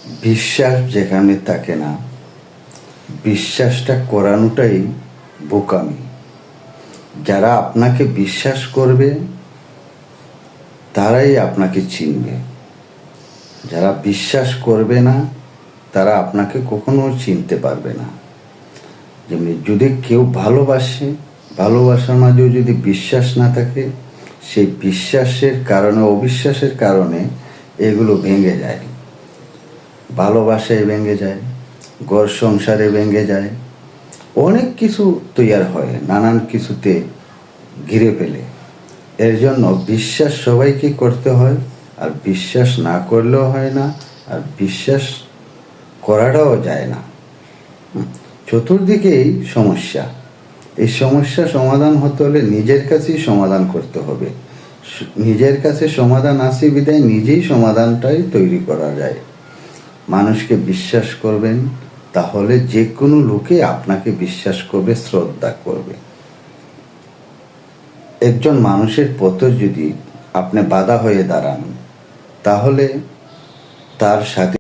বিশ্বাস যেখানে থাকে না, বিশ্বাসটা করানোটাই বোকামি। যারা আপনাকে বিশ্বাস করবে তারাই আপনাকে চিনবে, যারা বিশ্বাস করবে না তারা আপনাকে কখনো চিনতে পারবে না। যেমনি যদি কেউ ভালোবাসে, ভালোবাসার মাঝেও যদি বিশ্বাস না থাকে, সেই বিশ্বাসের কারণে অবিশ্বাসের কারণে এগুলো ভেঙে যায়। ভালোবাসায় ভেঙে যায়, ঘর সংসারে ভেঙে যায়, অনেক কিছু তৈরি হয়, নানান কিছুতে ঘিরে ফেলে। এর জন্য বিশ্বাস সবাইকে করতে হয়, আর বিশ্বাস না করলেও হয় না, আর বিশ্বাস করাটাও যায় না। চতুর্দিকেই সমস্যা। এই সমস্যা সমাধান হতে হলে নিজের কাছেই সমাধান করতে হবে। নিজের কাছে সমাধান আছে বিধায় নিজেই সমাধানটাই তৈরি করা যায়। মানুষকে বিশ্বাস করবেন, তাহলে যে কোনো লোকে আপনাকে বিশ্বাস করবে, শ্রদ্ধা করবে। একজন মানুষের পথে যদি আপনি বাধা হয়ে দাঁড়ান, তাহলে তার সাথে